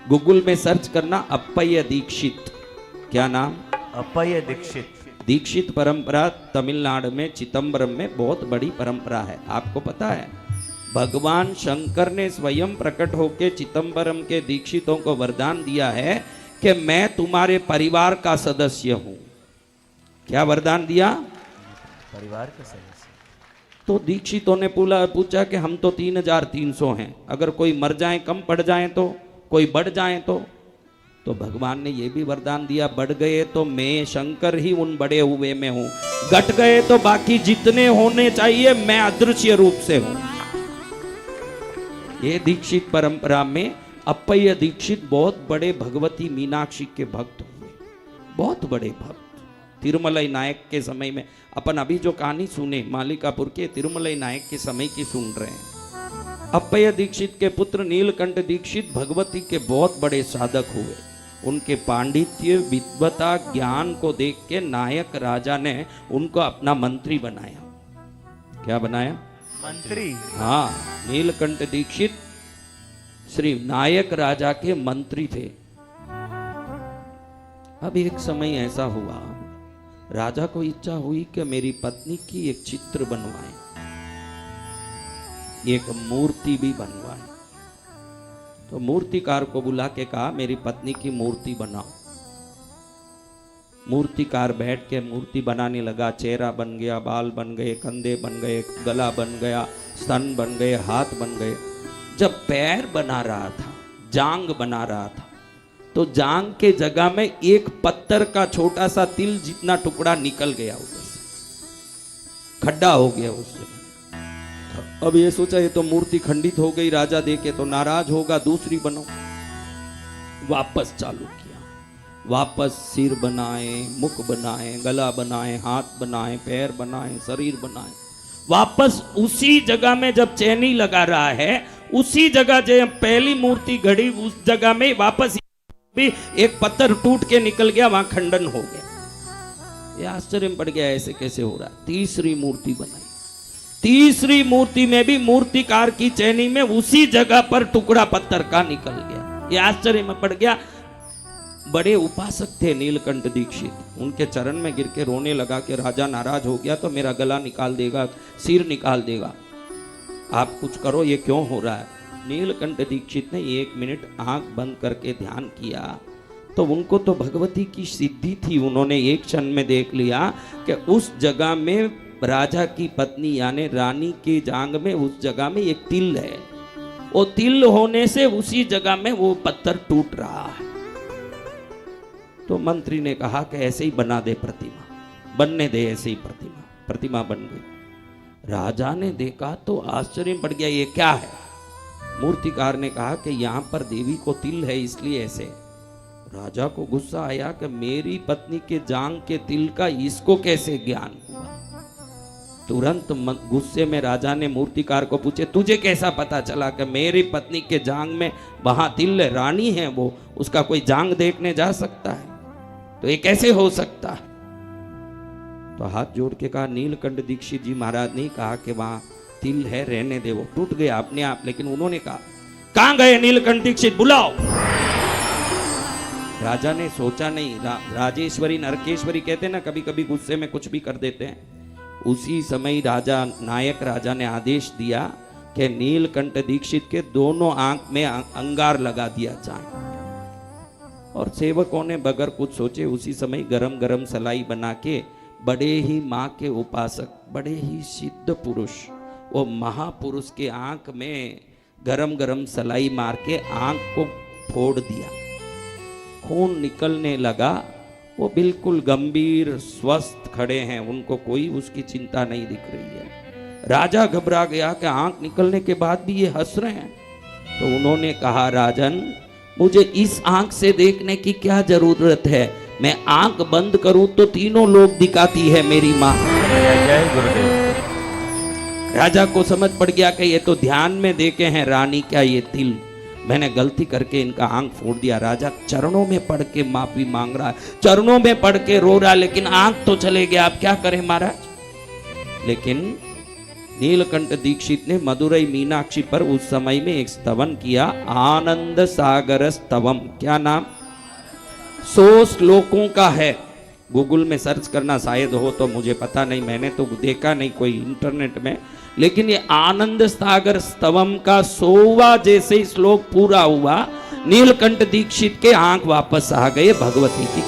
Google में search करना अप्पय्य दीक्षित। क्या नाम? अप्पय्य दीक्षित। दीक्षित परंपरा तमिलनाडु में चिदंबरम में बहुत बड़ी परंपरा है। आपको पता है भगवान शंकर ने स्वयं प्रकट होकर चिदंबरम के दीक्षितों को वरदान दिया है कि मैं तुम्हारे परिवार का सदस्य हूं। क्या वरदान दिया? परिवार का सदस्य। तो दीक्षितों ने पूछा कि हम तो 3300 हैं, अगर कोई मर जाए, कम पड़ जाए तो, कोई बढ़ जाए तो भगवान ने ये भी वरदान दिया, बढ़ गए तो मैं शंकर ही उन बड़े हुए में हूं, घट गए तो बाकी जितने होने चाहिए मैं अदृश्य रूप से हूं। ये दीक्षित परंपरा में अप्पय्य दीक्षित बहुत बड़े भगवती मीनाक्षी के भक्त हुए, बहुत बड़े भक्त। तिरुमलाई नायक के समय में, अपन अभी जो कहानी सुने मालिकापुर के तिरुमलाई नायक के समय की सुन रहे हैं। अप्पय्य दीक्षित के पुत्र नीलकंठ दीक्षित भगवती के बहुत बड़े साधक हुए। उनके पांडित्य, विद्वता, ज्ञान को देख के नायक राजा ने उनको अपना मंत्री बनाया। क्या बनाया? मंत्री। हाँ, नीलकंठ दीक्षित श्री नायक राजा के मंत्री थे। अब एक समय ऐसा हुआ, राजा को इच्छा हुई कि मेरी पत्नी की एक चित्र बनवाए, एक मूर्ति भी बनवाए। तो मूर्तिकार को बुला के कहा मेरी पत्नी की मूर्ति बनाओ। मूर्तिकार बैठ के मूर्ति बनाने लगा। चेहरा बन गया, बाल बन गए, कंधे बन गए, गला बन गया, स्तन बन गए, हाथ बन गए। जब पैर बना रहा था, जांग बना रहा था, तो जांग के जगह में एक पत्थर का छोटा सा तिल जितना टुकड़ा निकल गया, उधर से खड्डा हो गया उससे। अब ये सोचा ये तो मूर्ति खंडित हो गई, राजा देखे तो नाराज होगा, दूसरी बनो। वापस चालू किया, वापस सिर बनाए, मुख बनाए, गला बनाए, हाथ बनाए, पैर बनाए, शरीर बनाए। वापस उसी जगह में जब चैनी लगा रहा है, उसी जगह जब पहली मूर्ति घड़ी उस जगह में वापस भी एक पत्थर टूट के निकल गया, वहां खंडन हो गया। ये आश्चर्य में पड़ गया ऐसे कैसे हो रहा। तीसरी मूर्ति बनाई। तीसरी मूर्ति में भी मूर्तिकार की चैनी में उसी जगह पर टुकड़ा पत्थर का निकल गया। ये आश्चर्य में पड़ गया। बड़े उपासक थे नीलकंठ दीक्षित, उनके चरण में गिर के रोने लगा कि राजा नाराज हो गया तो मेरा गला निकाल देगा, सिर निकाल देगा, आप कुछ करो, ये क्यों हो रहा है। नीलकंठ दीक्षित ने 1 मिनट आंख बंद करके ध्यान किया तो उनको तो भगवती की सिद्धि थी। उन्होंने एक क्षण में देख लिया कि उस जगह में राजा की पत्नी यानी रानी के जांग में उस जगह में एक तिल है। वो तिल होने से उसी जगह में वो पत्थर टूट रहा है। तो मंत्री ने कहा कि ऐसे ही बना दे प्रतिमा, बनने दे ऐसे ही प्रतिमा। प्रतिमा बन गई। राजा ने देखा तो आश्चर्य में पड़ गया, ये क्या है। मूर्तिकार ने कहा कि यहां पर देवी को तिल है इसलिए ऐसे। राजा को गुस्सा आया कि मेरी पत्नी के जांग के तिल का इसको कैसे ज्ञान हुआ। तुरंत गुस्से में राजा ने मूर्तिकार को पूछे तुझे कैसा पता चला कि मेरी पत्नी के जांग में वहां तिल है, रानी है वो, उसका कोई जांग देखने जा सकता है, तो ये कैसे हो सकता है। तो हाथ जोड़ के कहा नीलकंठ दीक्षित जी महाराज ने कहा कि वहां तिल है, रहने दे, वो टूट गया अपने आप। लेकिन उन्होंने कहा कहां गए नीलकंठ दीक्षित, बुलाओ। राजा ने सोचा नहीं, राजेश्वरी नरकेश्वरी कहते ना कभी कभी गुस्से में कुछ भी कर देते हैं। उसी समय राजा नायक राजा ने आदेश दिया कि नीलकंठ दीक्षित के दोनों आंख में अंगार लगा दिया जाए। और सेवकों ने बगैर कुछ सोचे उसी समय गरम गरम सलाई बना के बड़े ही माँ के उपासक, बड़े ही सिद्ध पुरुष, वो महापुरुष के आंख में गरम गरम सलाई मार के आंख को फोड़ दिया। खून निकलने लगा। वो बिल्कुल गंभीर स्वस्थ खड़े हैं, उनको कोई उसकी चिंता नहीं दिख रही है। राजा घबरा गया कि आंख निकलने के बाद भी ये हंस रहे हैं। तो उन्होंने कहा राजन मुझे इस आंख से देखने की क्या जरूरत है, मैं आंख बंद करूं तो तीनों लोग दिखाती है मेरी माँ। जय गुरुदेव। राजा को समझ पड़ गया कि ये तो ध्यान में देखे हैं रानी, क्या ये तिल, मैंने गलती करके इनका आंख फोड़ दिया। राजा चरणों में पड़ के माफी मांग रहा है, चरणों में पड़ के रो रहा है, लेकिन आंख तो चले गया, अब क्या करें महाराज। लेकिन नीलकंठ दीक्षित ने मदुरई मीनाक्षी पर उस समय में एक स्तवन किया, आनंद सागर स्तवम। क्या नाम? 100 श्लोकों का है। गूगल में सर्च करना शायद हो, तो मुझे पता नहीं, मैंने तो देखा नहीं कोई इंटरनेट में। लेकिन ये आनंद सागर स्तवम का 100वां जैसे ही श्लोक पूरा हुआ, नीलकंठ दीक्षित के आंख वापस आ गए भगवती की।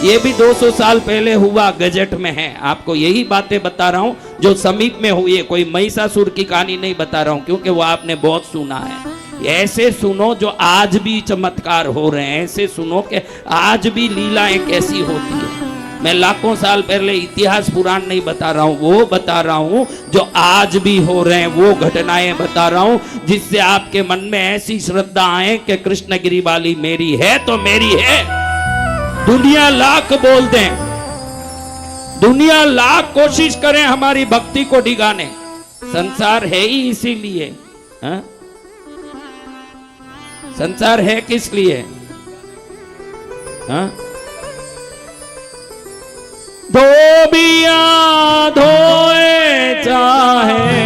ये भी 200 साल पहले हुआ, गजट में है। आपको यही बातें बता रहा हूं जो समीप में हुई है, कोई महिषासुर की कहानी नहीं बता रहा हूं, क्योंकि वो आपने बहुत सुना है। ऐसे सुनो जो आज भी चमत्कार हो रहे हैं, ऐसे सुनो कि आज भी लीलाएं कैसी होती है। मैं लाखों साल पहले इतिहास पुराण नहीं बता रहा हूं, वो बता रहा हूं जो आज भी हो रहे हैं, वो घटनाएं बता रहा हूं, जिससे आपके मन में ऐसी श्रद्धा आए कि कृष्णगिरी वाली मेरी है तो मेरी है। दुनिया लाख बोल दें, दुनिया लाख कोशिश करें हमारी भक्ति को डिगाने, संसार है ही इसीलिए। हाँ? संसार है किस लिए? हाँ? धोबिया धोए चाहे,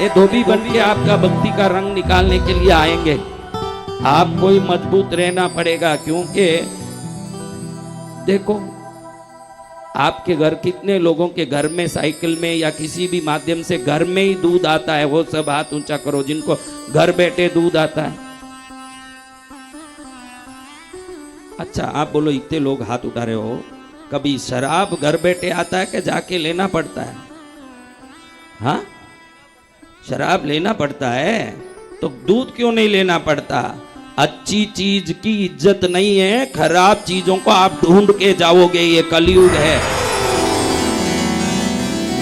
ये धोबी बन के आपका भक्ति का रंग निकालने के लिए आएंगे। आपको ही मजबूत रहना पड़ेगा, क्योंकि देखो आपके घर कितने लोगों के घर में साइकिल में या किसी भी माध्यम से घर में ही दूध आता है, वो सब हाथ ऊंचा करो जिनको घर बैठे दूध आता है। अच्छा आप बोलो, इतने लोग हाथ उठा रहे हो, कभी शराब घर बैठे आता है कि जाके लेना पड़ता है? हाँ, शराब लेना पड़ता है, तो दूध क्यों नहीं लेना पड़ता? अच्छी चीज की इज्जत नहीं है, खराब चीजों को आप ढूंढ के जाओगे, ये कलयुग है।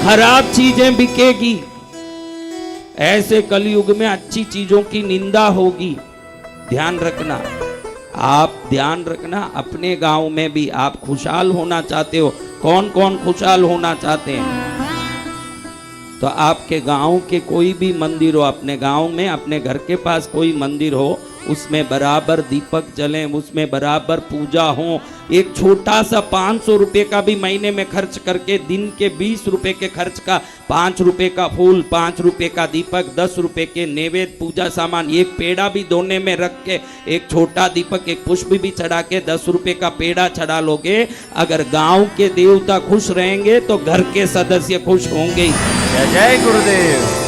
खराब चीजें बिकेगी, ऐसे कलयुग में अच्छी चीजों की निंदा होगी। ध्यान रखना, आप ध्यान रखना। अपने गांव में भी आप खुशहाल होना चाहते हो, कौन कौन खुशहाल होना चाहते हैं? तो आपके गांव के कोई भी मंदिर हो, अपने गांव में अपने घर के पास कोई मंदिर हो, उसमें बराबर दीपक जलें, उसमें बराबर पूजा हो। एक छोटा सा 500 रुपए का भी महीने में खर्च करके, दिन के 20 रुपए के खर्च का 5 रुपए का फूल, 5 रुपए का दीपक, 10 रुपए के नैवेद्य पूजा सामान, एक पेड़ा भी दोने में रख के, एक छोटा दीपक, एक पुष्प भी चढ़ा के 10 रुपए का पेड़ा चढ़ा लोगे। अगर गांव के देवता खुश रहेंगे तो घर के सदस्य खुश होंगे। जय जय गुरुदेव।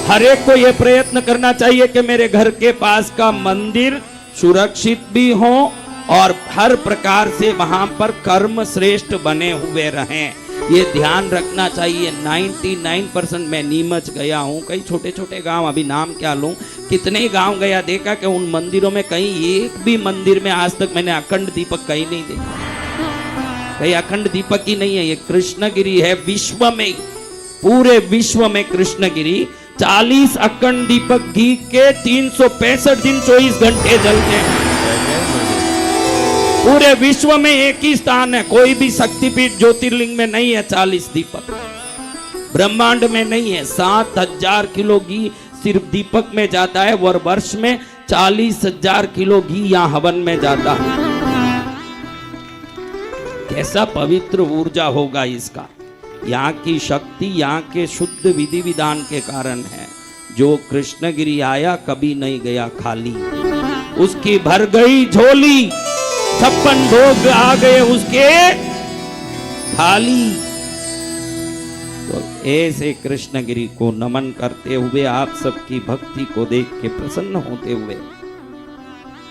हर एक को यह प्रयत्न करना चाहिए कि मेरे घर के पास का मंदिर सुरक्षित भी हो और हर प्रकार से वहां पर कर्म श्रेष्ठ बने हुए रहें, ये ध्यान रखना चाहिए। 99% मैं नीमच गया हूँ, कई छोटे छोटे गांव, अभी नाम क्या लूं, कितने ही गांव गया, देखा कि उन मंदिरों में कहीं एक भी मंदिर में आज तक मैंने अखंड दीपक कहीं नहीं देखा। कहीं अखंड दीपक ही नहीं है। ये कृष्णगिरी है, विश्व में, पूरे विश्व में कृष्णगिरी 40 अखंड दीपक घी के 365 दिन 24 घंटे जलते हैं। पूरे विश्व में एक ही स्थान है, कोई भी शक्तिपीठ ज्योतिर्लिंग में नहीं है 40 दीपक, ब्रह्मांड में नहीं है। 7000 किलो घी सिर्फ दीपक में जाता है, और वर्ष में 40,000 किलो घी यहाँ हवन में जाता है। कैसा पवित्र ऊर्जा होगा इसका। यहाँ की शक्ति यहाँ के शुद्ध विधि विधान के कारण है। जो कृष्णगिरी आया कभी नहीं गया खाली, उसकी भर गई झोली, 56 भोग आ गए उसके थाली। तो ऐसे कृष्णगिरी को नमन करते हुए, आप सबकी भक्ति को देख के प्रसन्न होते हुए,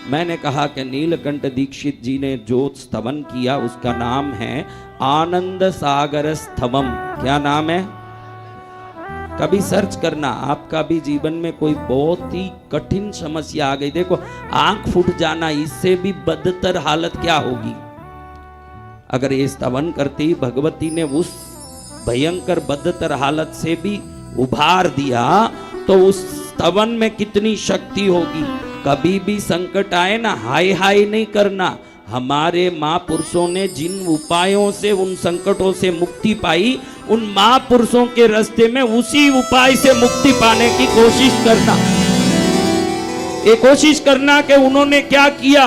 मैंने कहा कि नीलकंठ दीक्षित जी ने जो स्तवन किया उसका नाम है आनंद सागर स्तवम। क्या नाम है? कभी सर्च करना। आपका भी जीवन में कोई बहुत ही कठिन समस्या आ गई, देखो आंख फूट जाना, इससे भी बदतर हालत क्या होगी। अगर ये स्तवन करते ही भगवती ने उस भयंकर बदतर हालत से भी उभार दिया, तो उस स्तवन में कितनी शक्ति होगी। कभी भी संकट आए ना, हाय हाय नहीं करना। हमारे महापुरुषों ने जिन उपायों से उन संकटों से मुक्ति पाई, उन महापुरुषों के रास्ते में उसी उपाय से मुक्ति पाने की कोशिश करना। ये कोशिश करना कि उन्होंने क्या किया।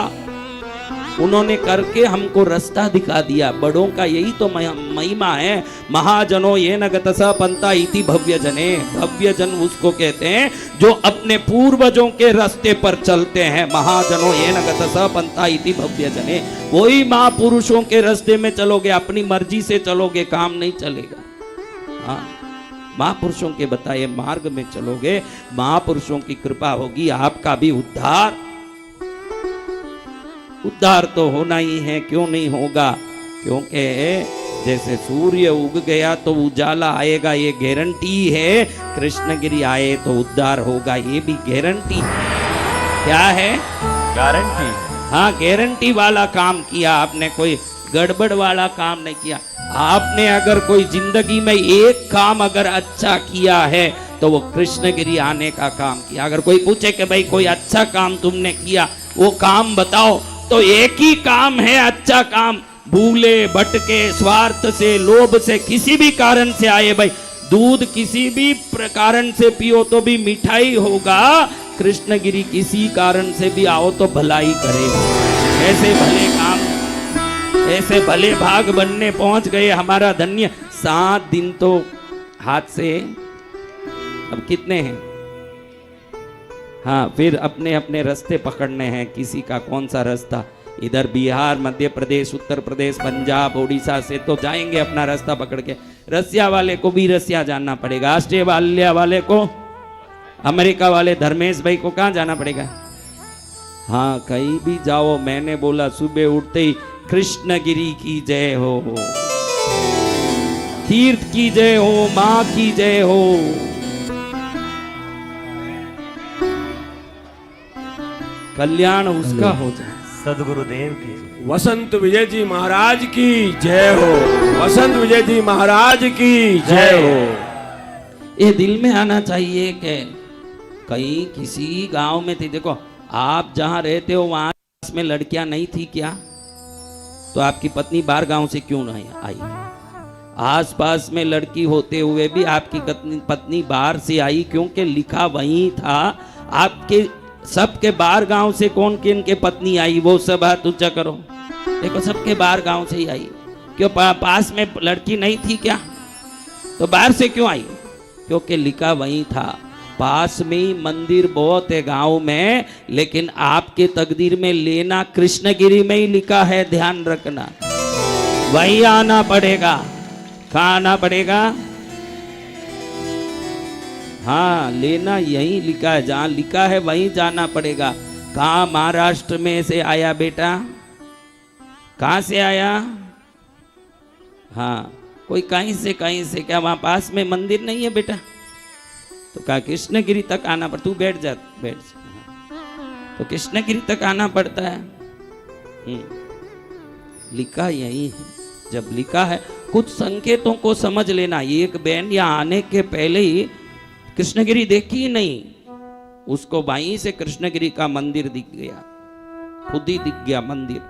उन्होंने करके हमको रास्ता दिखा दिया। बड़ों का यही तो महिमा है। महाजनो ये न गतसा पंता इति भव्य जने। भव्य जन उसको कहते हैं जो अपने पूर्वजों के रास्ते पर चलते हैं। महाजनो ये न गतसा पंता इति भव्य जने। वही महापुरुषों के रास्ते में चलोगे, अपनी मर्जी से चलोगे, काम नहीं चलेगा। हाँ, महापुरुषों के बताए मार्ग में चलोगे, महापुरुषों की कृपा होगी, आपका भी उद्धार तो होना ही है। क्यों नहीं होगा? क्योंकि जैसे सूर्य उग गया तो उजाला आएगा, ये गारंटी है। कृष्णगिरी आए तो उद्धार होगा, ये भी गारंटी है। क्या है? गारंटी। हाँ, गारंटी वाला काम किया आपने, कोई गड़बड़ वाला काम नहीं किया। आपने अगर कोई जिंदगी में एक काम अगर अच्छा किया है तो वो कृष्णगिरी आने का काम किया। अगर कोई पूछे कि भाई कोई अच्छा काम तुमने किया, वो काम बताओ, तो एक ही काम है अच्छा काम। भूले भटके स्वार्थ से, लोभ से, किसी भी कारण से आए, भाई दूध किसी भी कारण से पियो तो भी मिठाई होगा। कृष्णगिरी किसी कारण से भी आओ तो भलाई करेगा। ऐसे भले काम, ऐसे भले भाग बनने पहुंच गए हमारा धन्य। 7 दिन तो हाथ से, अब कितने हैं? हाँ, फिर अपने अपने रास्ते पकड़ने हैं। किसी का कौन सा रास्ता, इधर बिहार, मध्य प्रदेश, उत्तर प्रदेश, पंजाब, उड़ीसा से तो जाएंगे अपना रास्ता पकड़ के। रसिया वाले को भी रसिया जाना पड़ेगा, ऑस्ट्रेलिया वाले को, अमेरिका वाले धर्मेश भाई को कहाँ जाना पड़ेगा? हाँ, कहीं भी जाओ। मैंने बोला सुबह उठते ही कृष्णगिरी की जय हो, तीर्थ की जय हो, माँ की जय हो। कल्याण उसका हो जाए। सदगुरुदेव की। वसंत विजय जी महाराज की जय हो। वसंत विजय जी महाराज की जय हो। ये दिल में आना चाहिए कि कहीं किसी गांव में थी। देखो, आप जहां रहते हो वहां में लड़कियां नहीं थी क्या? तो आपकी पत्नी बाहर गांव से क्यों नहीं आई? आसपास में लड़की होते हुए भी आपकी पत्नी बाहर से आई, क्योंकि लिखा वहीं था। आपके सबके बाहर गांव से कौन किन के पत्नी आई, वो सब हाथ ऊंचा करो। देखो, सबके बाहर गांव से ही आई। क्यों? पास में लड़की नहीं थी क्या? तो बाहर से क्यों आई? क्योंकि लिखा वहीं था। पास में ही मंदिर बहुत है गांव में, लेकिन आपके तकदीर में लेना कृष्णगिरी में ही लिखा है। ध्यान रखना, वहीं आना पड़ेगा। कहाँ आना पड़ेगा? हाँ, लेना यहीं लिखा है, जहां लिखा है वहीं जाना पड़ेगा। कहाँ? महाराष्ट्र में से आया बेटा? कहाँ से आया? हाँ, कोई कहीं से क्या वहां पास में मंदिर नहीं है बेटा? तो कहा कृष्णगिरी तक आना पड़ता। तू बैठ जा। तो कृष्णगिरी तक आना पड़ता है। लिखा यही है। जब लिखा है, कुछ संकेतों को समझ लेना। एक बहन यहाँ आने के पहले ही कृष्णगिरी देखी ही नहीं, उसको वहीं से कृष्णगिरी का मंदिर दिख गया, खुद ही दिख गया मंदिर,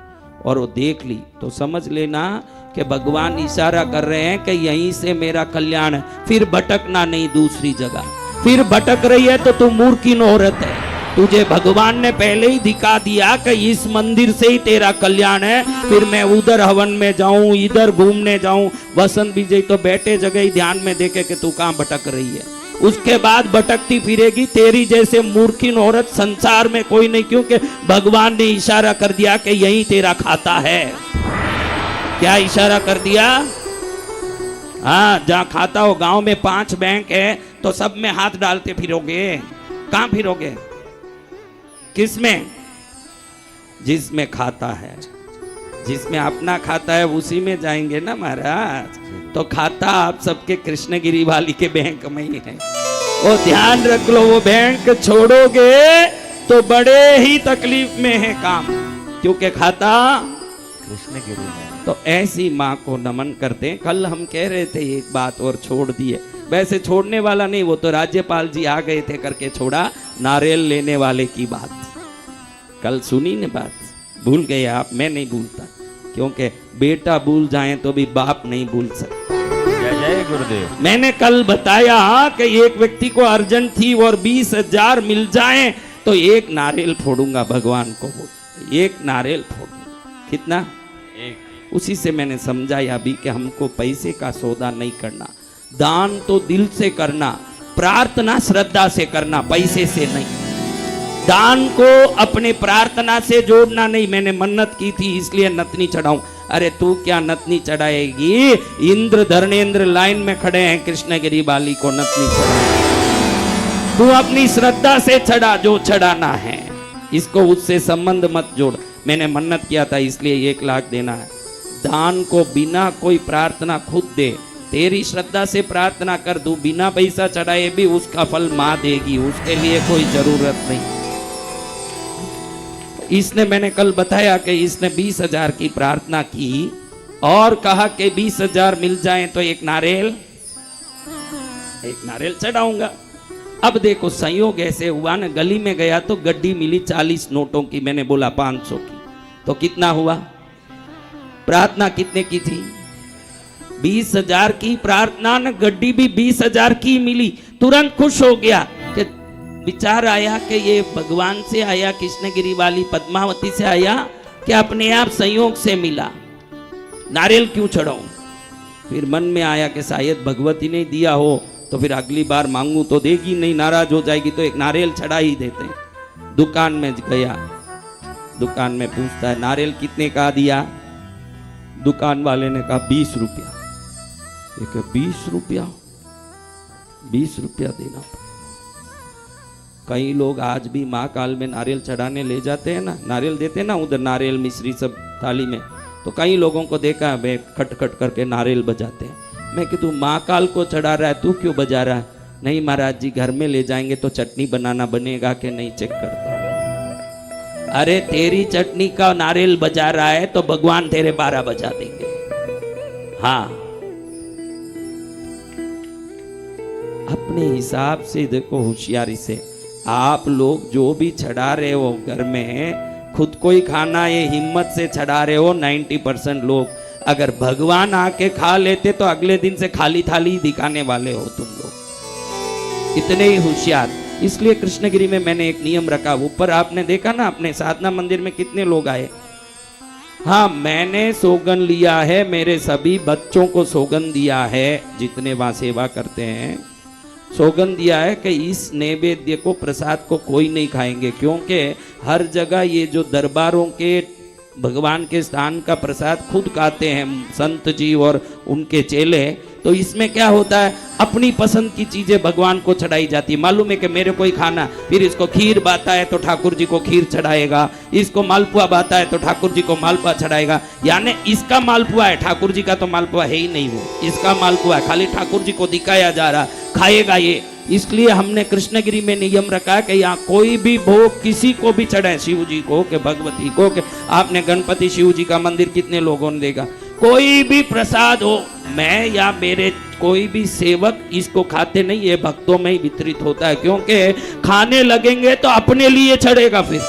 और वो देख ली। तो समझ लेना कि भगवान इशारा कर रहे हैं कि यहीं से मेरा कल्याण है। फिर भटकना नहीं दूसरी जगह। फिर भटक रही है तो तू मूर्खिन औरत है। तुझे भगवान ने पहले ही दिखा दिया कि इस मंदिर से ही तेरा कल्याण है। फिर मैं उधर हवन में जाऊं, इधर घूमने जाऊं। वसंत विजय तो बैठे जगह ही ध्यान में देखे कि तू कहां भटक रही है। उसके बाद भटकती फिरेगी। तेरी जैसे मूर्खिन औरत संसार में कोई नहीं, क्योंकि भगवान ने इशारा कर दिया कि यही तेरा खाता है। क्या इशारा कर दिया? हाँ, जहाँ खाता हो। गांव में 5 बैंक है तो सब में हाथ डालते फिरोगे? कहाँ फिरोगे? किसमें? जिसमें खाता है, जिसमें अपना खाता है उसी में जाएंगे ना महाराज। तो खाता आप सबके कृष्णगिरी वाली के बैंक में ही है। वो ध्यान रख लो, वो बैंक छोड़ोगे तो बड़े ही तकलीफ में है काम, क्योंकि खाता कृष्णगिरी में। तो ऐसी माँ को नमन करते हैं। कल हम कह रहे थे एक बात और छोड़ दिए। वैसे छोड़ने वाला नहीं, वो तो राज्यपाल जी आ गए थे करके छोड़ा। नारियल लेने वाले की बात कल सुनी ने, बात भूल गए आप। मैं नहीं भूलता, क्योंकि बेटा भूल जाए तो भी बाप नहीं भूल सकता। जय जय गुरुदेव। मैंने कल बताया कि एक व्यक्ति को अर्जेंट थी और 20,000 मिल जाए तो एक नारियल फोड़ूंगा भगवान को। एक नारियल फोड़ूंगा। कितना? एक। उसी से मैंने समझाया अभी कि हमको पैसे का सौदा नहीं करना, दान तो दिल से करना, प्रार्थना श्रद्धा से करना, पैसे से नहीं। दान को अपने प्रार्थना से जोड़ना नहीं। मैंने मन्नत की थी इसलिए नतनी चढ़ाऊं। अरे तू क्या नतनी चढ़ाएगी? इंद्र धर्मेंद्र लाइन में खड़े हैं कृष्णगिरी बाली को नतनी चढ़ाएगी। तू अपनी श्रद्धा से चढ़ा जो चढ़ाना है, इसको उससे संबंध मत जोड़। मैंने मन्नत किया था इसलिए 1 लाख देना है। दान को बिना कोई प्रार्थना खुद दे, तेरी श्रद्धा से प्रार्थना कर दूं, बिना पैसा चढ़ाए भी उसका फल मां देगी, उसके लिए कोई जरूरत नहीं। इसने मैंने कल बताया कि इसने 20,000 की प्रार्थना की और कहा कि 20,000 मिल जाए तो एक नारियल चढ़ाऊंगा। अब देखो संयोग ऐसे हुआ ना, गली में गया तो गड्डी मिली 40 नोटों की। मैंने बोला 500 की, तो कितना हुआ? प्रार्थना कितने की थी? 20,000 की प्रार्थना न, गड्डी भी 20,000 की मिली। तुरंत खुश हो गया कि विचार आया कि ये भगवान से आया, कृष्णगिरी वाली पद्मावती से आया कि अपने आप संयोग से मिला। नारियल क्यों चढ़ाऊं? फिर मन में आया कि शायद भगवती ने दिया हो तो फिर अगली बार मांगू तो देगी नहीं, नाराज हो जाएगी, तो एक नारियल चढ़ा ही देते हैं। दुकान में गया, दुकान में पूछता है नारियल कितने का दिया? दुकान वाले ने कहा 20 रुपया। एक 20 रुपया, 20 रुपया देना पड़ा। कई लोग आज भी महाकाल में नारियल चढ़ाने ले जाते हैं ना, नारियल देते हैं ना उधर, नारियल मिश्री सब थाली में, तो कई लोगों को देखा है वे खट खट करके नारियल बजाते हैं। मैं कि तू महाकाल को चढ़ा रहा है, तू क्यों बजा रहा है? नहीं महाराज जी, घर में ले जाएंगे तो चटनी बनाना बनेगा कि नहीं चेक करता। अरे तेरी चटनी का नारियल बजा रहा है तो भगवान तेरे 12 बजा देंगे। हाँ, अपने हिसाब से देखो, होशियारी से। आप लोग जो भी चढ़ा रहे हो घर में, खुद को ही खाना, ये हिम्मत से चढ़ा रहे हो 90% लोग। अगर भगवान आके खा लेते तो अगले दिन से खाली थाली दिखाने वाले हो तुम लोग, इतने ही होशियार। इसलिए कृष्णगिरी में मैंने एक नियम रखा। ऊपर आपने देखा ना, अपने साधना मंदिर में कितने लोग आए। हाँ, मैंने सौगन लिया है, मेरे सभी बच्चों को सौगन दिया है, जितने वहां सेवा करते हैं सौगन दिया है कि इस नैवेद्य को, प्रसाद को कोई नहीं खाएंगे, क्योंकि हर जगह ये जो दरबारों के भगवान के स्थान का प्रसाद खुद खाते हैं संत जी और उनके चेले। तो इसमें क्या होता है, अपनी पसंद की चीजें भगवान को चढ़ाई जाती है। मालूम है कि मेरे को ही खाना, फिर इसको खीर बाता है तो ठाकुर जी को खीर चढ़ाएगा, इसको मालपुआ बाता है तो ठाकुर जी को मालपुआ चढ़ाएगा। यानी इसका मालपुआ है, ठाकुर जी का तो मालपुआ है ही नहीं, वो इसका मालपुआ है, खाली ठाकुर जी को दिखाया जा रहा, खाएगा ये। इसलिए हमने कृष्णगिरी में नियम रखा है कि यहाँ कोई भी भोग किसी को भी चढ़ाए, शिव जी को के भगवती को के, आपने गणपति शिव जी का मंदिर कितने लोगों ने देखा, कोई भी प्रसाद हो, मैं या मेरे कोई भी सेवक इसको खाते नहीं, ये भक्तों में ही वितरित होता है। क्योंकि खाने लगेंगे तो अपने लिए चढ़ेगा, फिर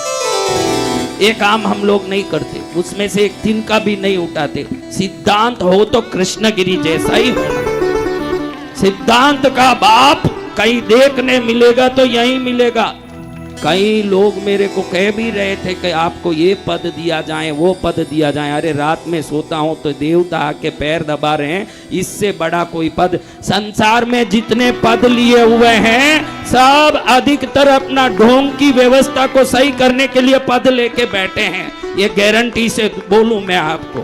ये काम हम लोग नहीं करते, उसमें से एक तिनका भी नहीं उठाते। सिद्धांत हो तो कृष्णगिरी जैसा ही होना। सिद्धांत का बाप कहीं देखने मिलेगा तो यही मिलेगा। कई लोग मेरे को कह भी रहे थे कि आपको ये पद दिया जाए, वो पद दिया जाए। अरे रात में सोता हूं तो देवता आके पैर दबा रहे हैं, इससे बड़ा कोई पद संसार में जितने पद लिए हुए हैं सब अधिकतर अपना ढोंग की व्यवस्था को सही करने के लिए पद लेके बैठे हैं। ये गारंटी से बोलूं मैं आपको,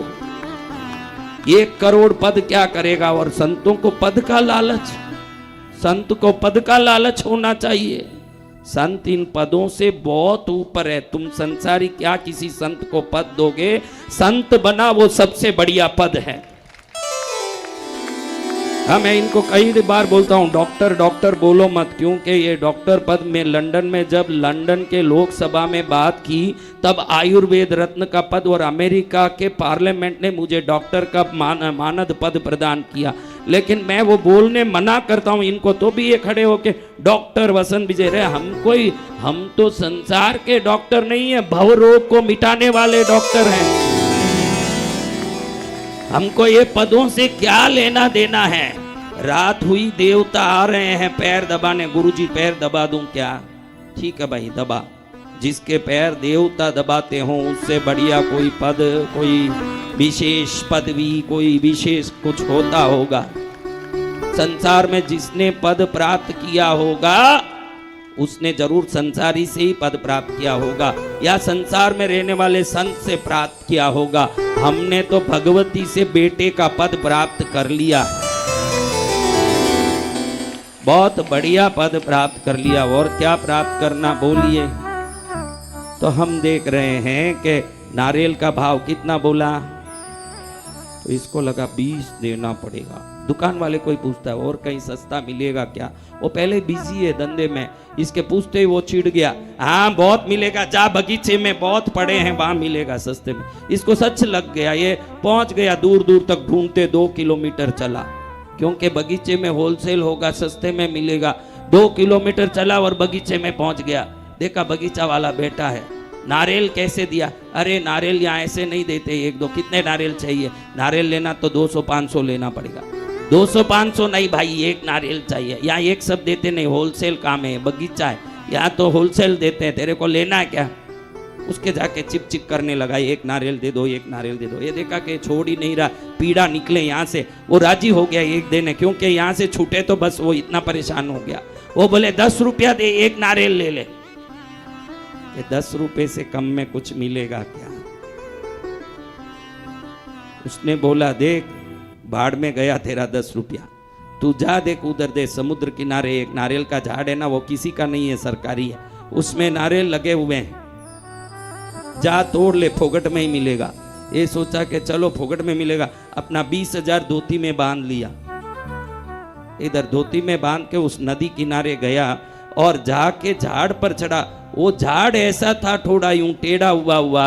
1 करोड़ पद क्या करेगा। और संतों को पद का लालच, संत को पद का लालच होना चाहिए। संत इन पदों से बहुत ऊपर है। तुम संसारी क्या किसी संत को पद दोगे? संत बना वो सबसे बढ़िया पद है। हाँ, मैं इनको कई बार बोलता हूँ डॉक्टर डॉक्टर बोलो मत, क्योंकि ये डॉक्टर पद में लंदन में जब लंदन के लोकसभा में बात की तब आयुर्वेद रत्न का पद और अमेरिका के पार्लियामेंट ने मुझे डॉक्टर का मानद पद प्रदान किया। लेकिन मैं वो बोलने मना करता हूँ इनको, तो भी ये खड़े होके डॉक्टर वसंत विजय रहे। हम तो संसार के डॉक्टर नहीं है, भव रोग को मिटाने वाले डॉक्टर हैं। हमको ये पदों से क्या लेना देना है। रात हुई, देवता आ रहे हैं पैर दबाने, गुरुजी पैर दबा दूं क्या? ठीक है भाई दबा, जिसके पैर देवता दबाते हों, उससे बढ़िया कोई पद, कोई विशेष पदवी, कोई विशेष कुछ होता होगा। संसार में जिसने पद प्राप्त किया होगा उसने जरूर संसारी से ही पद प्राप्त किया होगा, या संसार में रहने वाले संत से प्राप्त किया होगा। हमने तो भगवती से बेटे का पद प्राप्त कर लिया, बहुत बढ़िया पद प्राप्त कर लिया। और क्या प्राप्त करना बोलिए? तो हम देख रहे हैं कि नारियल का भाव कितना बोला, तो इसको लगा 20 देना पड़ेगा। दुकान वाले कोई पूछता है और कहीं सस्ता मिलेगा क्या, वो पहले बिजी है धंधे में, इसके पूछते ही वो चिढ़ गया, हाँ बहुत मिलेगा, जा बगीचे में बहुत पड़े हैं वहां मिलेगा सस्ते में। इसको सच लग गया, ये पहुंच गया, दूर दूर तक ढूंढते 2 किलोमीटर चला, क्योंकि बगीचे में होलसेल होगा, सस्ते में मिलेगा। 2 किलोमीटर चला और बगीचे में पहुंच गया। देखा बगीचा वाला बैठा है, नारियल कैसे दिया? अरे नारियल यहाँ ऐसे नहीं देते, 1-2, कितने नारियल चाहिए? नारियल लेना तो 200-500 लेना पड़ेगा। 200-500 नहीं भाई, एक नारियल चाहिए। यहाँ एक सब देते नहीं, होलसेल काम है, बगीचा है, यहाँ तो होलसेल देते हैं, तेरे को लेना है क्या? उसके जाके चिप चिप करने लगा, एक नारियल दे दो, एक नारियल दे दो। ये देखा कि छोड़ ही नहीं रहा, पीड़ा निकले यहाँ से, वो राजी हो गया एक देने, क्योंकि यहाँ से छूटे तो बस वो इतना परेशान हो गया। वो बोले 10 रुपया दे, एक नारियल ले ले। 10 रुपए से कम में कुछ मिलेगा क्या? उसने बोला देख बाढ़ में गया तेरा 10 रुपया, तू जा देख उधर दे, समुद्र किनारे एक नारियल का झाड़ है ना, वो किसी का नहीं है, सरकारी है, उसमें नारियल लगे हुए हैं, जा तोड़ ले, फोगट में ही मिलेगा। ये सोचा कि चलो फोगट में मिलेगा, अपना 20,000 धोती में बांध लिया, इधर धोती में बांध के उस नदी किनारे गया और जाके झाड़ पर चढ़ा। वो झाड़ ऐसा था थोड़ा यूं टेढ़ा हुआ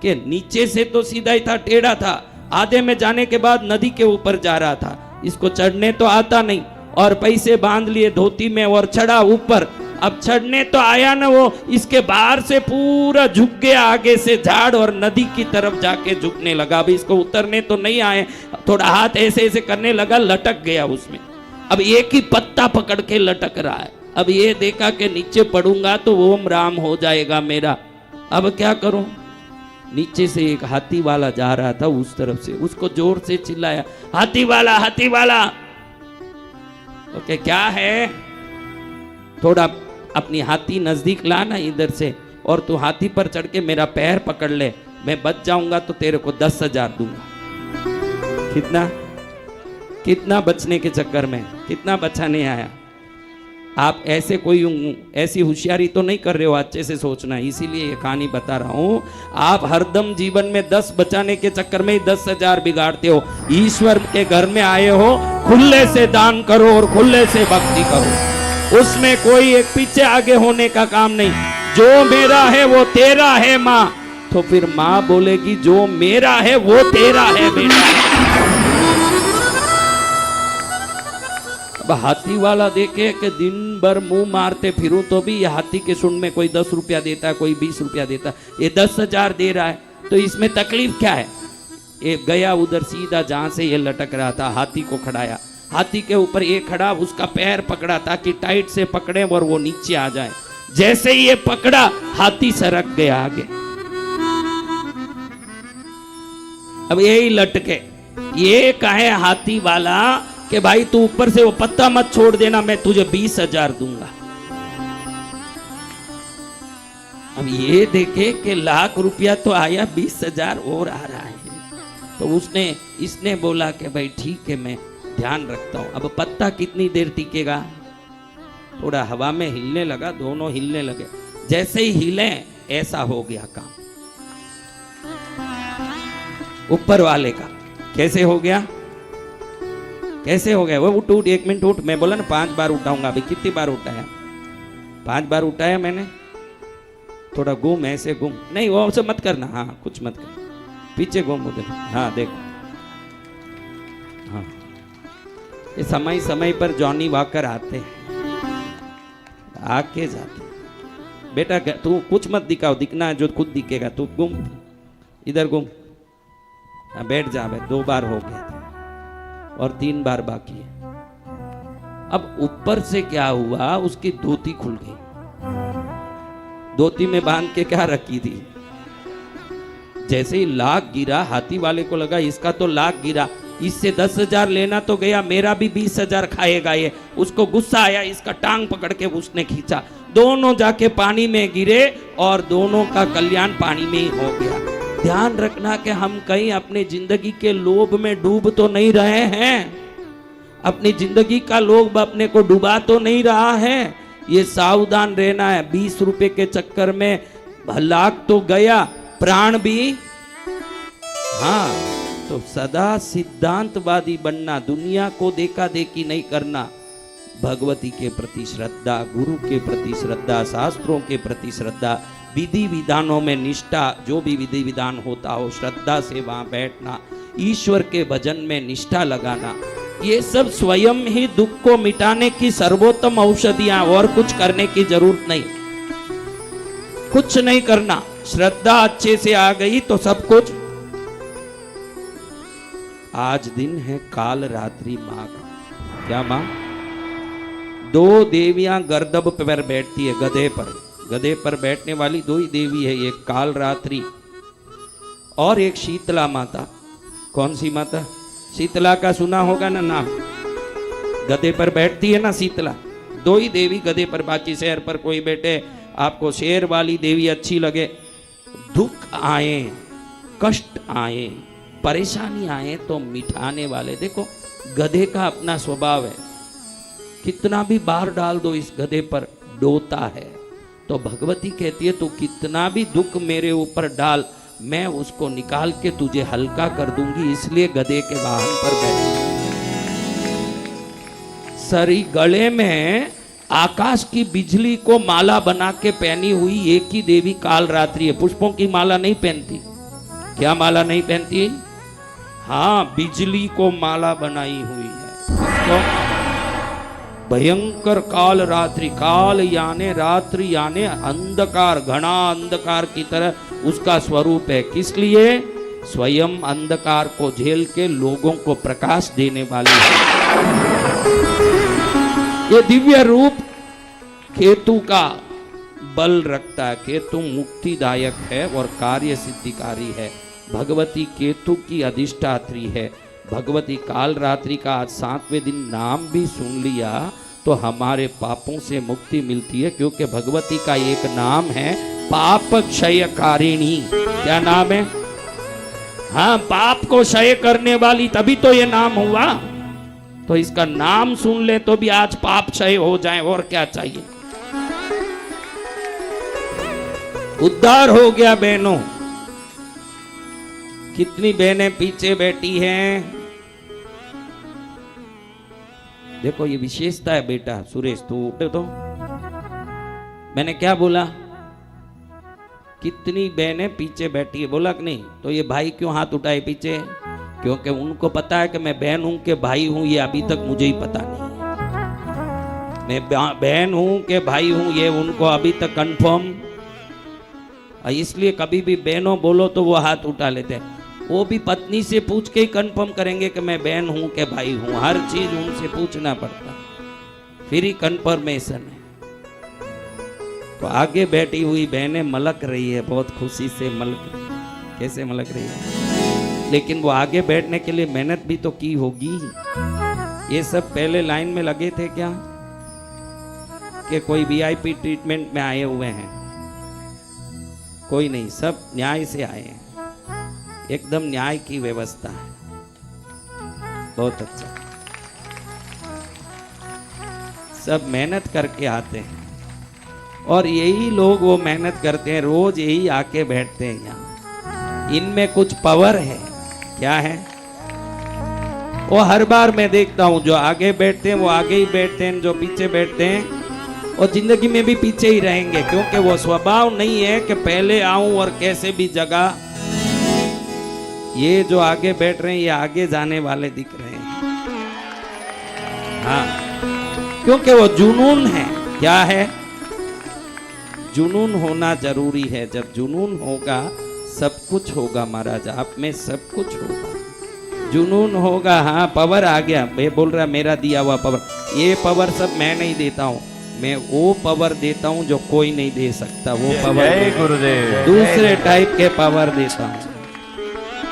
कि नीचे से तो सीधा ही था, टेढ़ा था, आधे में जाने के बाद नदी के ऊपर जा रहा था। इसको चढ़ने तो आता नहीं, और पैसे बांध लिए धोती में और चढ़ा ऊपर। अब चढ़ने तो आया ना, वो इसके बाहर से पूरा झुक गया आगे से झाड़, और नदी की तरफ जाके झुकने लगा। अब इसको उतरने तो नहीं आए, थोड़ा हाथ ऐसे ऐसे करने लगा, लटक गया उसमें। अब एक ही पत्ता पकड़ के लटक रहा है। अब ये देखा कि नीचे पड़ूंगा तो ओम राम हो जाएगा मेरा, अब क्या करूं? नीचे से एक हाथी वाला जा रहा था उस तरफ से, उसको जोर से चिल्लाया, हाथी वाला, हाथी वाला। ओके क्या है? थोड़ा अपनी हाथी नजदीक लाना इधर से, और तू हाथी पर चढ़ के मेरा पैर पकड़ ले, मैं बच जाऊंगा तो तेरे को 10,000 दूंगा। कितना बचने के चक्कर में, कितना बचा नहीं आया। आप ऐसे ऐसी होशियारी तो नहीं कर रहे हो, अच्छे से सोचना, इसीलिए ये कहानी बता रहा हूं। आप हरदम जीवन में 10 बचाने के चक्कर में ही 10,000 बिगाड़ते हो। ईश्वर के घर में आए हो, खुले से दान करो और खुले से भक्ति करो, उसमें कोई एक पीछे आगे होने का काम नहीं। जो मेरा है वो तेरा है माँ, तो फिर माँ बोलेगी जो मेरा है वो तेरा है बेटा। अब हाथी वाला देखे कि दिन भर मुंह मारते फिरूं तो भी ये हाथी के सुन में कोई 10 रुपया देता है, कोई 20 रुपया देता है, ये 10,000 दे रहा है, तो इसमें तकलीफ क्या है? ये गया उधर सीधा जहां से ये लटक रहा था, हाथी को खड़ाया, हाथी के ऊपर ये खड़ा, उसका पैर पकड़ा ताकि टाइट से पकड़े और वो नीचे आ जाए। जैसे ही ये पकड़ा, हाथी सरक गया आगे। अब यही लटके, ये कहे हाथी वाला कि भाई तू ऊपर से वो पत्ता मत छोड़ देना, मैं तुझे 20,000 दूंगा। अब ये देखे कि लाख रुपया तो आया, 20,000 और आ रहा है, तो इसने बोला कि भाई ठीक है मैं ध्यान रखता हूं। अब पत्ता कितनी देर टिकेगा? थोड़ा हवा में हिलने लगा, दोनों हिलने लगे, जैसे ही हिले ऐसा हो गया काम ऊपर वाले का। कैसे हो गया? कैसे हो गया? वो उठ 1 मिनट उठ, मैं बोला ना 5 बार उठाऊंगा। अभी कितनी बार उठाया? 5 बार उठाया मैंने। थोड़ा घूम, ऐसे घूम, नहीं वो सब मत करना, हाँ कुछ मत करना, पीछे घूम उधर, हाँ देखो, हाँ ये समय समय पर जॉनी वॉकर आते हैं, आके जाते। बेटा तू कुछ मत दिखाओ, दिखना है जो खुद दिखेगा, तू घूम, इधर घूम, हाँ बैठ जा। 2 बार हो गया और 3 बार बाकी है। अब ऊपर से क्या हुआ, उसकी धोती खुल गई। धोती में बांध के क्या रखी थी। जैसे ही लाख गिरा, हाथी वाले को लगा इसका तो लाख गिरा, इससे 10,000 लेना तो गया, मेरा भी 20,000 खाएगा ये। उसको गुस्सा आया, इसका टांग पकड़ के उसने खींचा, दोनों जाके पानी में गिरे और दोनों का कल्याण पानी में ही हो गया। ध्यान रखना कि हम कहीं अपने जिंदगी के लोभ में डूब तो नहीं रहे हैं, अपनी जिंदगी का लोभ अपने को डुबा तो नहीं रहा है। ये सावधान रहना है। 20 रुपए के चक्कर में लाख तो गया, प्राण भी। हाँ, तो सदा सिद्धांतवादी बनना, दुनिया को देखा देखी नहीं करना, भगवती के प्रति श्रद्धा, गुरु के प्रति श्रद्धा, शास्त्रों के प्रति श्रद्धा, विधि विधानों में निष्ठा, जो भी विधि विधान होता हो श्रद्धा से वहां बैठना, ईश्वर के भजन में निष्ठा लगाना, ये सब स्वयं ही दुख को मिटाने की सर्वोत्तम औषधियां, और कुछ करने की जरूरत नहीं, कुछ नहीं करना। श्रद्धा अच्छे से आ गई तो सब कुछ। आज दिन है काल रात्रि माँ का। क्या माँ? 2 देवियां गर्दभ पर बैठती है, गधे पर। गधे पर बैठने वाली 2 ही देवी है, एक काल रात्रि और एक शीतला माता। कौन सी माता? शीतला का सुना होगा ना नाम, गधे पर बैठती है ना शीतला। 2 ही देवी गधे पर, बाकी शेर पर कोई बैठे, आपको शेर वाली देवी अच्छी लगे। दुख आए, कष्ट आए, परेशानी आए तो मिटाने वाले। देखो गधे का अपना स्वभाव है, कितना भी बार डाल दो इस गधे पर डोता है। तो भगवती कहती है तू कितना भी दुख मेरे ऊपर डाल, मैं उसको निकाल के तुझे हल्का कर दूंगी, इसलिए गधे के वाहन पर बैठी। सरी गले में आकाश की बिजली को माला बना के पहनी हुई एक ही देवी काल रात्रि है। पुष्पों की माला नहीं पहनती। क्या माला नहीं पहनती? हाँ, बिजली को माला बनाई हुई है। तो भयंकर काल रात्रि, काल यानी रात्रि यानी अंधकार, घना अंधकार की तरह उसका स्वरूप है। किस लिए? स्वयं अंधकार को झेल के लोगों को प्रकाश देने वाली है। ये दिव्य रूप केतु का बल रखता है। केतु मुक्तिदायक है और कार्य सिद्धिकारी है। भगवती केतु की अधिष्ठात्री है। भगवती काल रात्रि का आज 7वें दिन नाम भी सुन लिया तो हमारे पापों से मुक्ति मिलती है, क्योंकि भगवती का एक नाम है पाप क्षयकारिणी। क्या नाम है? हाँ, पाप को क्षय करने वाली, तभी तो ये नाम हुआ। तो इसका नाम सुन ले तो भी आज पाप क्षय हो जाए, और क्या चाहिए। उद्धार हो गया बहनों। कितनी बहनें पीछे बैठी हैं। देखो ये विशेषता है बेटा। सुरेश तू उठे तो, मैंने क्या बोला? कितनी बहनें पीछे बैठी है, बोला कि नहीं? तो ये भाई क्यों हाथ उठाए पीछे? क्योंकि उनको पता है कि मैं बहन हूं कि भाई हूं, ये अभी तक मुझे ही पता नहीं है। मैं बहन हूं कि भाई हूं, ये उनको अभी तक कंफर्म। इसलिए कभी भी बहनों बोलो तो वो हाथ उठा लेते हैं। वो भी पत्नी से पूछ के ही कंफर्म करेंगे कि मैं बहन हूं कि भाई हूं। हर चीज उनसे पूछना पड़ता, फिर ही कंफर्मेशन है। तो आगे बैठी हुई बहनें मलक रही है, बहुत खुशी से मलक रही है। कैसे मलक रही है? लेकिन वो आगे बैठने के लिए मेहनत भी तो की होगी। ये सब पहले लाइन में लगे थे क्या कि कोई वीआईपी ट्रीटमेंट में आए हुए हैं? कोई नहीं, सब न्याय से आए हैं। एकदम न्याय की व्यवस्था है। बहुत अच्छा। सब मेहनत करके आते हैं और यही लोग वो मेहनत करते हैं, रोज यही आके बैठते हैं यहाँ। इनमें कुछ पावर है। क्या है वो? हर बार मैं देखता हूँ जो आगे बैठते हैं वो आगे ही बैठते हैं, जो पीछे बैठते हैं और जिंदगी में भी पीछे ही रहेंगे, क्योंकि वो स्वभाव नहीं है कि पहले आऊं और कैसे भी जगह। ये जो आगे बैठ रहे हैं ये आगे जाने वाले दिख रहे हैं। हाँ, क्योंकि वो जुनून है। क्या है? जुनून होना जरूरी है। जब जुनून होगा सब कुछ होगा महाराज, आप में सब कुछ होगा। जुनून होगा। हाँ, पावर आ गया। मैं बोल रहा मेरा दिया हुआ पावर, ये पावर सब मैं नहीं देता हूँ। मैं वो पावर देता हूँ जो कोई नहीं दे सकता, वो पावर जय गुरुदेव। दूसरे टाइप के पावर देता हूँ।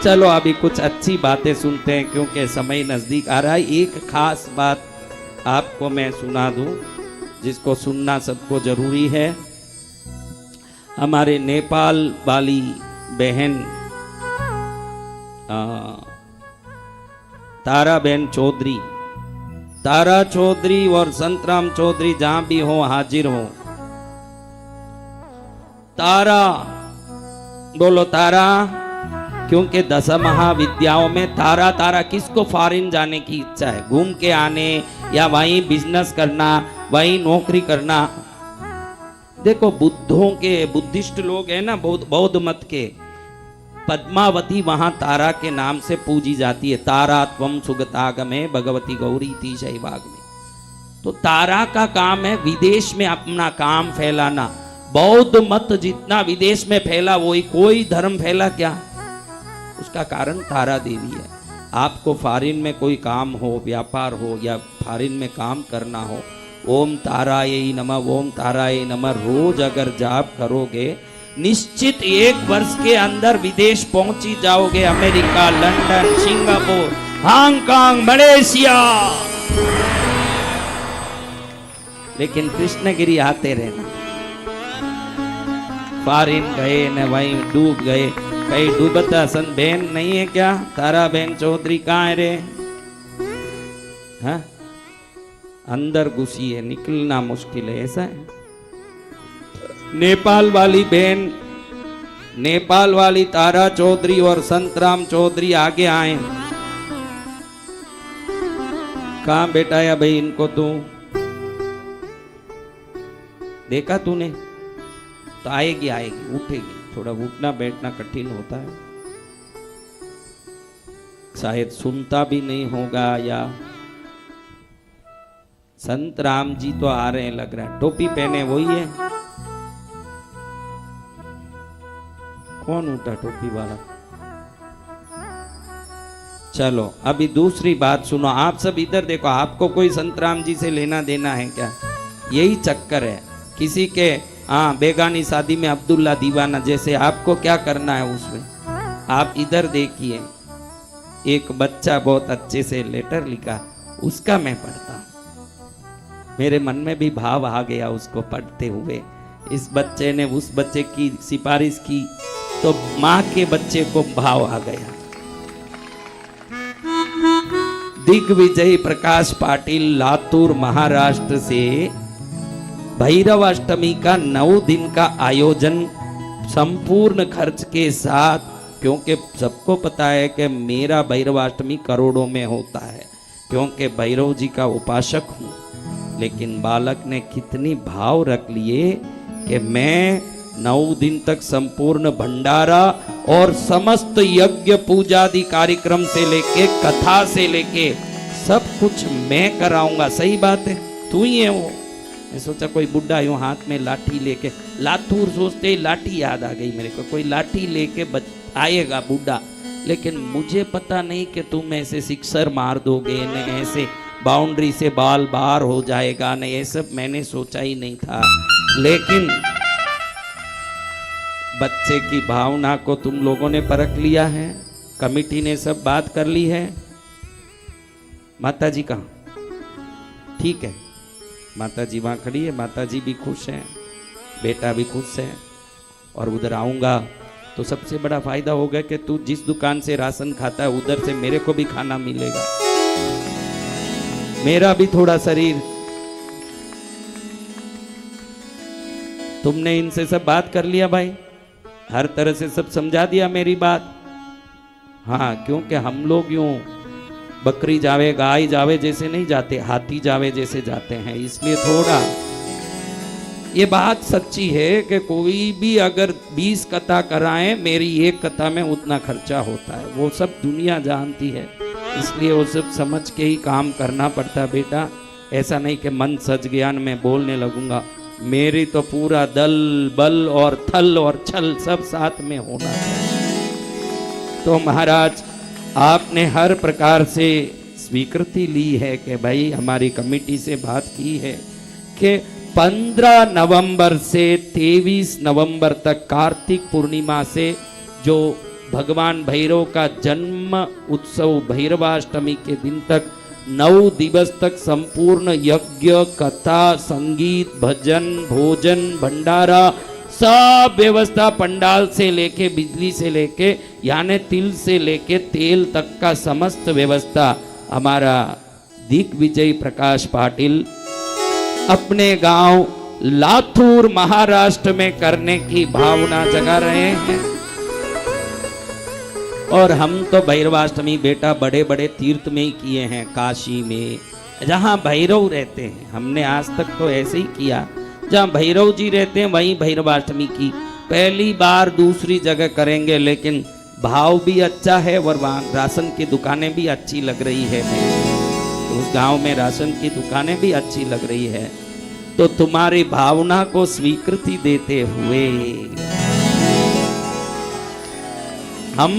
चलो अभी कुछ अच्छी बातें सुनते हैं क्योंकि समय नजदीक आ रहा है। एक खास बात आपको मैं सुना दूं जिसको सुनना सबको जरूरी है। हमारे नेपाल वाली बहन तारा बहन चौधरी, तारा चौधरी और संतराम चौधरी जहां भी हो हाजिर हो। तारा बोलो तारा, क्योंकि 10 महाविद्याओं में तारा तारा किसको फॉरेन जाने की इच्छा है, घूम के आने या वहीं बिजनेस करना, वहीं नौकरी करना। देखो बुद्धों के बुद्धिस्ट लोग हैं ना, बौद्ध मत के, पद्मावती वहां तारा के नाम से पूजी जाती है। तारा त्वम सुगतागमे भगवती गौरी थी शैवाग में। तो तारा का काम है विदेश में अपना काम फैलाना। बौद्ध मत जितना विदेश में फैला वही कोई धर्म फैला क्या, उसका कारण तारा देवी है। आपको फॉरेन में कोई काम हो, व्यापार हो या फॉरेन में काम करना हो, ओम ताराय नमः, ओम ताराय नमः रोज अगर जाप करोगे, निश्चित 1 वर्ष के अंदर विदेश पहुंची जाओगे। America, London, Singapore, Hong Kong, Malaysia. लेकिन कृष्णगिरी आते रहना। फॉरेन गए न वहीं डूब गए। कहीं डूबता सन बहन नहीं है क्या? तारा बहन चौधरी कहाँ है रे? हाँ? अंदर घुसी है, निकलना मुश्किल है, ऐसा है। नेपाल वाली बहन, नेपाल वाली तारा चौधरी और संतराम चौधरी आगे आए। कहाँ बैठाया भाई इनको? तू देखा तूने? तो आएगी आएगी, उठेगी। थोड़ा उठना बैठना कठिन होता है, शायद सुनता भी नहीं होगा। या संत राम जी तो आ रहे हैं लग रहा है। टोपी पहने वही है। कौन उठा टोपी वाला? चलो अभी दूसरी बात सुनो। आप सब इधर देखो, आपको कोई संत राम जी से लेना देना है क्या? यही चक्कर है किसी के। हाँ, बेगानी शादी में अब्दुल्ला दीवाना जैसे आपको क्या करना है उसमें। आप इधर देखिए, एक बच्चा बहुत अच्छे से लेटर लिखा, उसका मैं पढ़ता हूँ। मेरे मन में भी भाव आ गया उसको पढ़ते हुए। इस बच्चे ने उस बच्चे की सिफारिश की तो माँ के बच्चे को भाव आ गया। दिग्विजय प्रकाश पाटिल लातूर महाराष्ट्र से भैरव अष्टमी का 9 दिन का आयोजन संपूर्ण खर्च के साथ, क्योंकि सबको पता है कि मेरा भैरवाष्टमी करोड़ों में होता है क्योंकि भैरव जी का उपासक हूँ। लेकिन बालक ने कितनी भाव रख लिए कि मैं 9 दिन तक संपूर्ण भंडारा और समस्त यज्ञ पूजादि कार्यक्रम से लेके कथा से लेके सब कुछ मैं कराऊंगा। सही बात है, तू ही है वो। मैं सोचा कोई बुढ़ा यूं हाथ में लाठी लेके, लातूर सोचते ही लाठी याद आ गई मेरे को। कोई लाठी लेके आएगा बूढ़ा, लेकिन मुझे पता नहीं कि तुम ऐसे सिक्सर मार दोगे, न ऐसे बाउंड्री से बाल बाहर हो जाएगा, न ये सब मैंने सोचा ही नहीं था। लेकिन बच्चे की भावना को तुम लोगों ने परख लिया है, कमिटी ने सब बात कर ली है। माता जी कहाँ? ठीक है, माता जी वहाँ खड़ी है, माता जी भी खुश हैं, बेटा भी खुश है। और उधर आऊँगा तो सबसे बड़ा फायदा होगा कि तू जिस दुकान से राशन खाता है उधर से मेरे को भी खाना मिलेगा, मेरा भी थोड़ा शरीर। तुमने इनसे सब बात कर लिया भाई, हर तरह से सब समझा दिया मेरी बात। हाँ, क्योंकि हम लोग यूं बकरी जावे गाय जावे जैसे नहीं जाते, हाथी जावे जैसे जाते हैं। इसलिए थोड़ा ये बात सच्ची है कि कोई भी अगर 20 कथा कराए, मेरी 1 कथा में उतना खर्चा होता है, वो सब दुनिया जानती है। इसलिए वो सब समझ के ही काम करना पड़ता है बेटा। ऐसा नहीं कि मन सज ज्ञान में बोलने लगूंगा। मेरी तो पूरा दल बल और थल और छल सब साथ में होना चाहिए। तो महाराज आपने हर प्रकार से स्वीकृति ली है कि भाई हमारी कमेटी से बात की है कि 15 नवंबर से 23 नवंबर तक कार्तिक पूर्णिमा से जो भगवान भैरव का जन्म उत्सव भैरवाष्टमी के दिन तक 9 दिवस तक संपूर्ण यज्ञ कथा संगीत भजन भोजन भंडारा सब व्यवस्था पंडाल से लेके बिजली से लेके यानी तिल से लेके तेल तक का समस्त व्यवस्था हमारा दिग्विजय प्रकाश पाटिल अपने गांव लातूर महाराष्ट्र में करने की भावना जगा रहे हैं। और हम तो भैरवाष्टमी बेटा बड़े बड़े तीर्थ में ही किए हैं, काशी में जहाँ भैरव रहते हैं। हमने आज तक तो ऐसे ही किया, जहाँ भैरव जी रहते हैं वहीं भैरवाष्टमी की। पहली बार दूसरी जगह करेंगे, लेकिन भाव भी अच्छा है और वहाँ राशन की दुकानें भी अच्छी लग रही है। उस गांव में राशन की दुकानें भी अच्छी लग रही है। तो तुम्हारी भावना को स्वीकृति देते हुए हम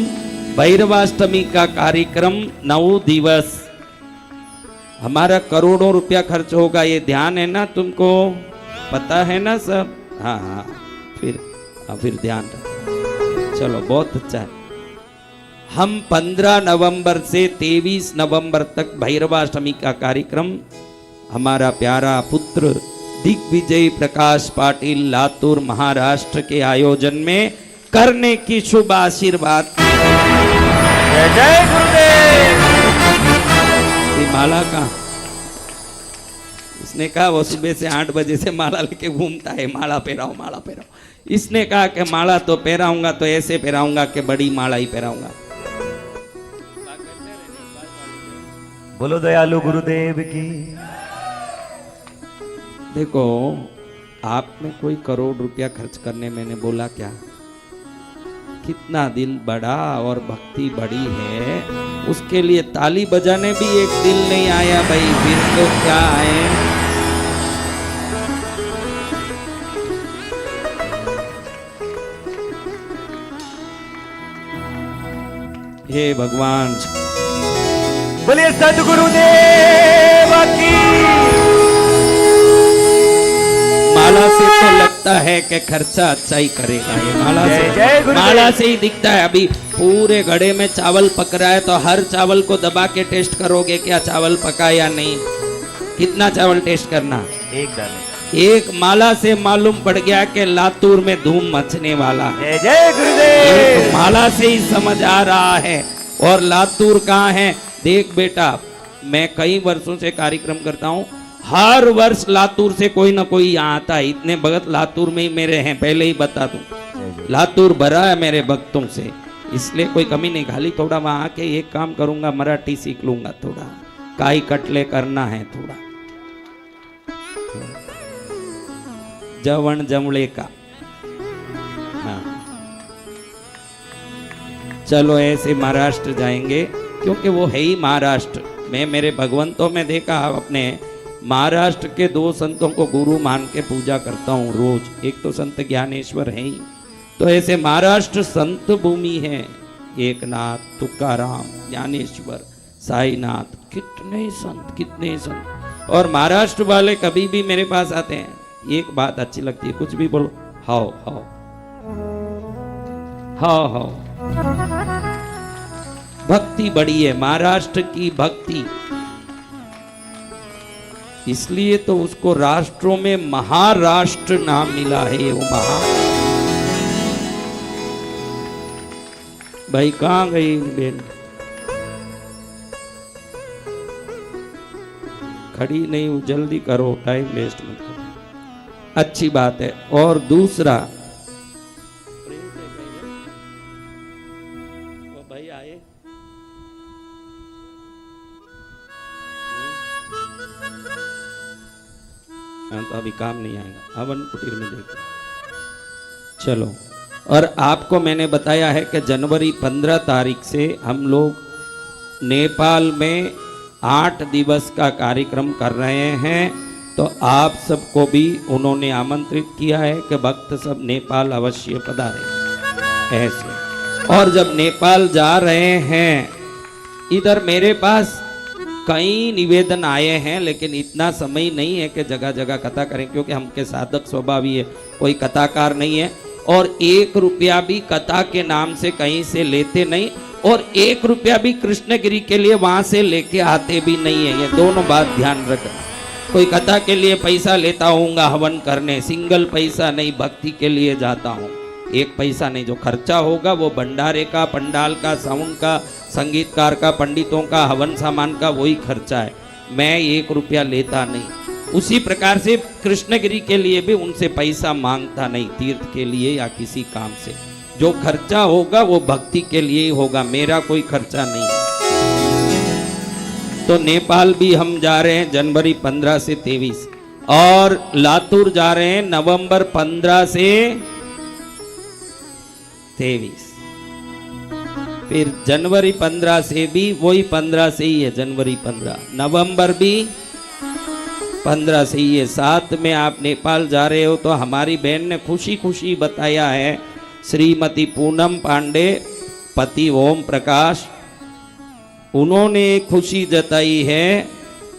भैरवाष्टमी का कार्यक्रम 9 दिवस हमारा करोड़ों रुपया खर्च होगा, ये ध्यान है ना तुमको, पता है ना सब? हाँ हाँ, फिर ध्यान रखो। चलो बहुत अच्छा है। हम 15 नवंबर से 23 नवंबर तक भैरवाष्टमी का कार्यक्रम हमारा प्यारा पुत्र दिग्विजय प्रकाश पाटिल लातूर महाराष्ट्र के आयोजन में करने की शुभ आशीर्वाद। जय जय गुरुदेव। ये माला का इसने कहा वो सुबह से 8 बजे से माला लेके घूमता है, माला पहराओ माला पहराओ। इसने कहा कि माला तो पहराऊंगा तो ऐसे पहराऊंगा कि बड़ी माला ही पहराऊंगा। बोलो दयालु गुरुदेव की। देखो आप में कोई करोड़ रुपया खर्च करने मैंने बोला क्या? कितना दिल बड़ा और भक्ति बड़ी है, उसके लिए ताली बजाने भी एक दिल नहीं आया भाई, फिर तो क्या है। हे भगवान, बोलिए सदगुरुदेव की। माला से तो लगता है कि खर्चा अच्छा ही करेगा ये। माला जय से जय गुरुदेव। माला से ही दिखता है। अभी पूरे घड़े में चावल पक रहा है तो हर चावल को दबा के टेस्ट करोगे क्या चावल पका या नहीं? कितना चावल टेस्ट करना? एक दाने। एक माला से मालूम पड़ गया कि लातूर में धूम मचने वाला है। जय जय गुरुदेव। एक माला से ही समझ आ रहा है। और लातूर कहाँ है? देख बेटा, मैं कई वर्षों से कार्यक्रम करता हूँ, हर वर्ष लातूर से कोई ना कोई यहाँ आता है। इतने भगत लातूर में ही मेरे हैं, पहले ही बता दूं। लातूर भरा है मेरे भक्तों से, इसलिए कोई कमी नहीं। खाली थोड़ा वहाँ आके एक काम करूंगा, मराठी सीख लूंगा, थोड़ा काई कटले करना है, थोड़ा जवण जमले का। हाँ चलो ऐसे महाराष्ट्र जाएंगे, क्योंकि वो है ही महाराष्ट्र। मैं मेरे भगवंतों में देखा, अपने महाराष्ट्र के 2 संतों को गुरु मान के पूजा करता हूँ रोज। एक तो संत ज्ञानेश्वर है ही, तो ऐसे महाराष्ट्र संत भूमि है। एकनाथ, तुकाराम, ज्ञानेश्वर, साईनाथ, कितने संत। और महाराष्ट्र वाले कभी भी मेरे पास आते हैं, एक बात अच्छी लगती है, कुछ भी बोलो, हाओ हाओ हाओ हाओ। भक्ति बड़ी है महाराष्ट्र की भक्ति, इसलिए तो उसको राष्ट्रों में महाराष्ट्र नाम मिला है। वो भाई कहाँ गई बेन? खड़ी नहीं हूं, जल्दी करो, टाइम वेस्ट मत करो। अच्छी बात है। और दूसरा, वो भाई आए, तो अभी काम नहीं आएगा, हवन कुटीर में देखो। चलो, और आपको मैंने बताया है कि जनवरी 15 तारीख से हम लोग नेपाल में 8 दिवस का कार्यक्रम कर रहे हैं। तो आप सबको भी उन्होंने आमंत्रित किया है कि भक्त सब नेपाल अवश्य पधारें ऐसे। और जब नेपाल जा रहे हैं, इधर मेरे पास कई निवेदन आए हैं, लेकिन इतना समय नहीं है कि जगह जगह कथा करें, क्योंकि हमके साधक स्वभाव ही है, कोई कथाकार नहीं है। और 1 रुपया भी कथा के नाम से कहीं से लेते नहीं, और 1 रुपया भी कृष्णगिरी के लिए वहां से लेके आते भी नहीं है। ये दोनों बात ध्यान रखना। कोई कथा के लिए पैसा लेता होऊंगा हवन करने, सिंगल पैसा नहीं, भक्ति के लिए जाता हूँ, 1 पैसा नहीं। जो खर्चा होगा वो भंडारे का, पंडाल का, साउंड का, संगीतकार का, पंडितों का, हवन सामान का, वही खर्चा है। मैं 1 रुपया लेता नहीं। उसी प्रकार से कृष्णगिरी के लिए भी उनसे पैसा मांगता नहीं, तीर्थ के लिए या किसी काम से। जो खर्चा होगा वो भक्ति के लिए ही होगा, मेरा कोई खर्चा नहीं है। तो नेपाल भी हम जा रहे हैं जनवरी 15 से 23, और लातूर जा रहे हैं नवंबर 15 से 23। फिर जनवरी 15 से भी वही 15 से ही है, जनवरी 15, नवंबर भी 15 से ही है। साथ में आप नेपाल जा रहे हो, तो हमारी बहन ने खुशी खुशी बताया है, श्रीमती पूनम पांडे, पति ओम प्रकाश, उन्होंने खुशी जताई है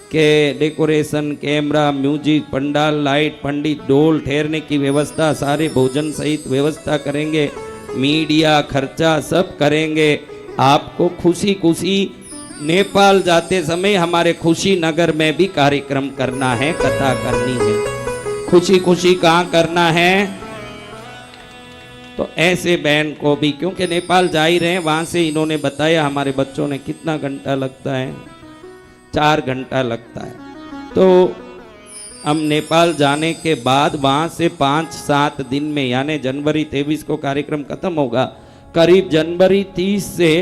कि decoration, camera, music, pandal, light, pandit, डोल, ठहरने की व्यवस्था, सारे भोजन सहित व्यवस्था करेंगे, मीडिया खर्चा सब करेंगे। आपको खुशी खुशी नेपाल जाते समय हमारे खुशी नगर में भी कार्यक्रम करना है, कथा करनी है। खुशी खुशी कहाँ करना है? तो ऐसे बहन को भी, क्योंकि नेपाल जा ही रहे हैं, वहाँ से इन्होंने बताया, हमारे बच्चों ने, कितना घंटा लगता है? 4 घंटा लगता है। तो हम नेपाल जाने के बाद वहाँ से 5-7 दिन में, यानी जनवरी 23 को कार्यक्रम खत्म होगा, करीब जनवरी 30 से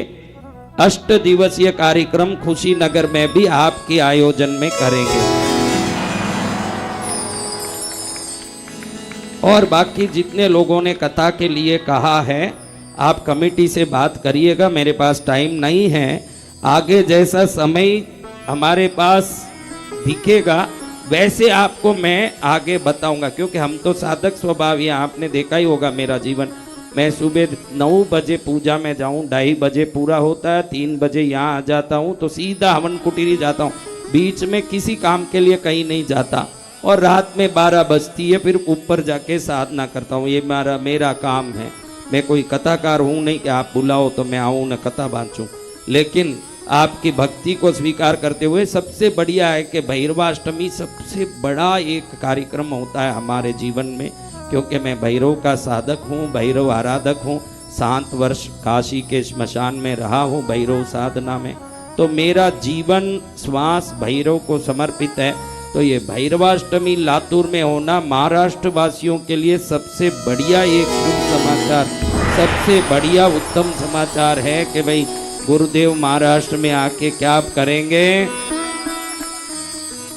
8 दिवसीय कार्यक्रम खुशी नगर में भी आपके आयोजन में करेंगे। और बाकी जितने लोगों ने कथा के लिए कहा है, आप कमेटी से बात करिएगा, मेरे पास टाइम नहीं है। आगे जैसा समय हमारे पास दिखेगा वैसे आपको मैं आगे बताऊंगा, क्योंकि हम तो साधक स्वभाव ही, आपने देखा ही होगा मेरा जीवन। मैं सुबह 9 बजे पूजा में जाऊं, 2:30 बजे पूरा होता है, 3 बजे यहाँ आ जाता हूँ, तो सीधा हवन कुटीरी जाता हूँ, बीच में किसी काम के लिए कहीं नहीं जाता। और रात में 12 बजती है, फिर ऊपर जाके साधना करता हूँ। ये मेरा काम है। मैं कोई कथाकार हूँ नहीं कि आप बुलाओ तो मैं आऊँ न कथा बाँचूँ, लेकिन आपकी भक्ति को स्वीकार करते हुए सबसे बढ़िया है कि भैरवाष्टमी सबसे बड़ा एक कार्यक्रम होता है हमारे जीवन में, क्योंकि मैं भैरव का साधक हूँ, भैरव आराधक हूँ। 7 वर्ष काशी के श्मशान में रहा हूँ भैरव साधना में, तो मेरा जीवन श्वास भैरव को समर्पित है। तो ये भैरवाष्टमी लातूर में होना महाराष्ट्र वासियों के लिए सबसे बढ़िया एक शुभ समाचार, सबसे बढ़िया उत्तम समाचार है कि भाई गुरुदेव महाराष्ट्र में आके क्या आप करेंगे?